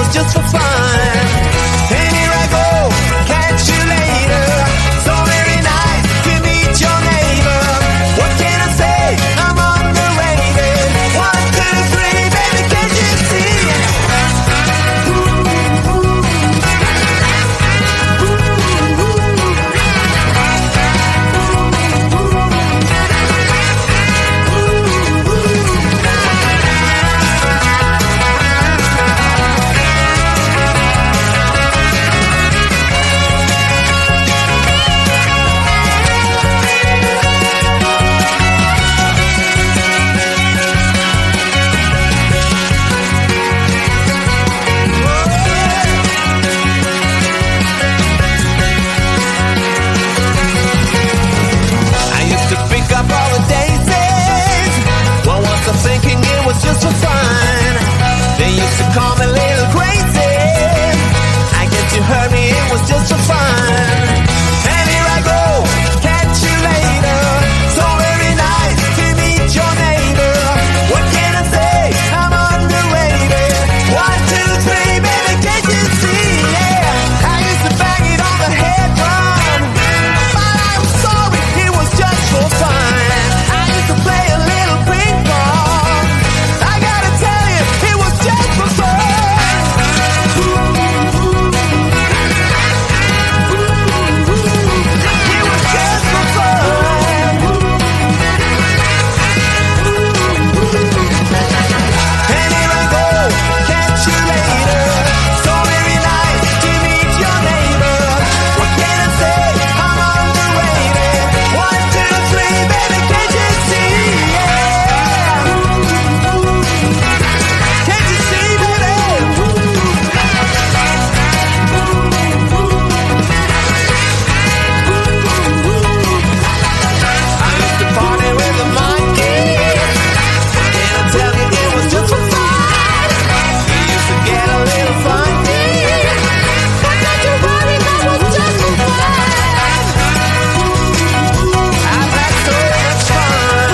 was just for fun. And here I go, catch you later. So very nice to meet your neighbor. What can I say? I'm underrated. 1, 2, 3, baby, can't you see? I'm thinking it was just for fun. They used to call me little crazy. I guess you heard me, it was just for fun. And here I go, catch you later. So very nice to meet your neighbor. What can I say? I'm underrated. 1, 2, 3, baby, can't you see? Yeah, I used to bang it on the head drum, but I'm sorry, it was just for fun. I used to play a little ping pong. I gotta tell you, it was just for fun. It was just for fun. And here I go, catch you later. So very nice to meet your neighbor. What can I say? I'm underrated. 1, 2, 3, baby, can't you see? Yeah. Can't you see, baby? I used to party with the monkeys. Can I tell you it was just for fun? We used to get a little funky. But don't you worry, that was just for fun. I've had so much fun.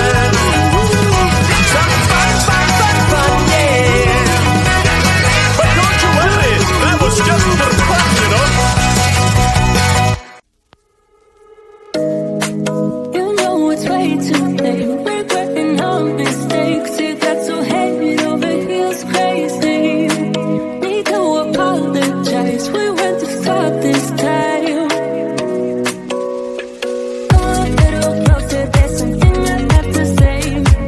Some fun, yeah. But don't you worry, that was just for fun, you know. You know it's way too late. Regretting our mistakes. You got so head over heels crazy. Need to apologize. We went to stop this time. Go a little closer. There's something I have to say.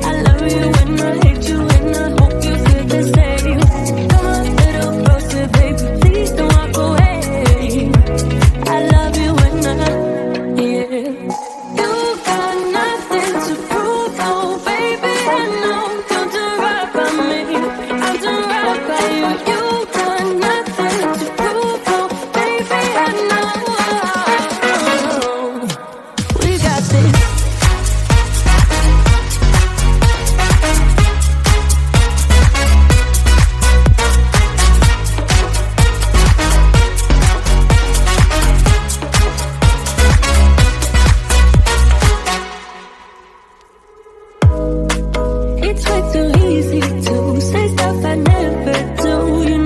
I love you and I hate you and I hope you feel the same. Come a little closer, baby. Please don't walk away. I love you and yeah. You got nothing to prove, oh baby, I know. Don't do right by me, I'll do right by you. You got nothing to prove, oh baby, I know. We got this. It's way too easy to say stuff I never do. You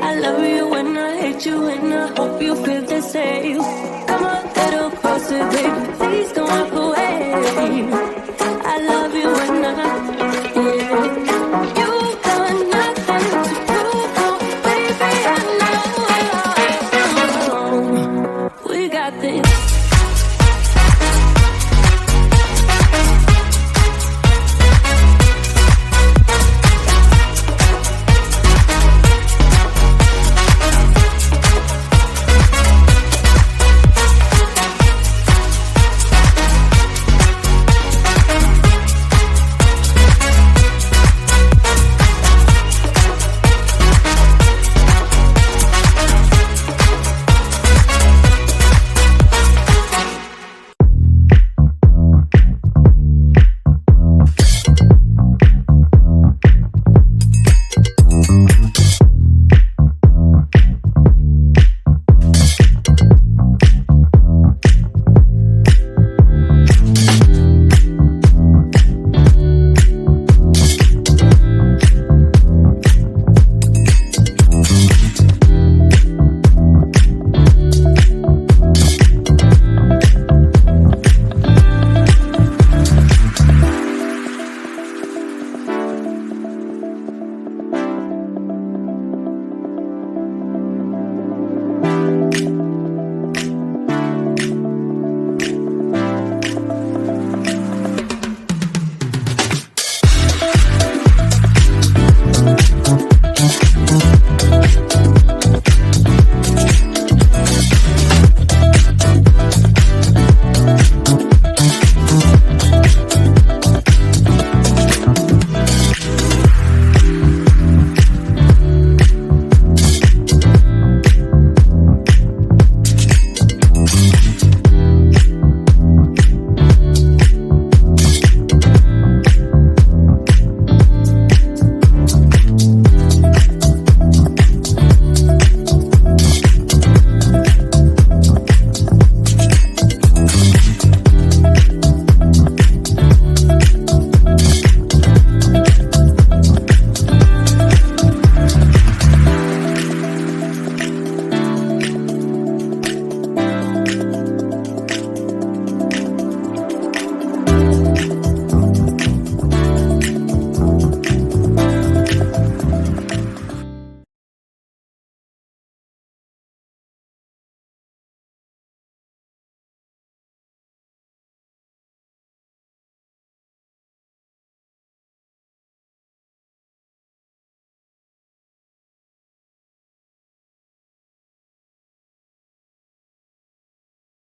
I love you when I hate you, and I hope you feel the same. Come a little closer, baby.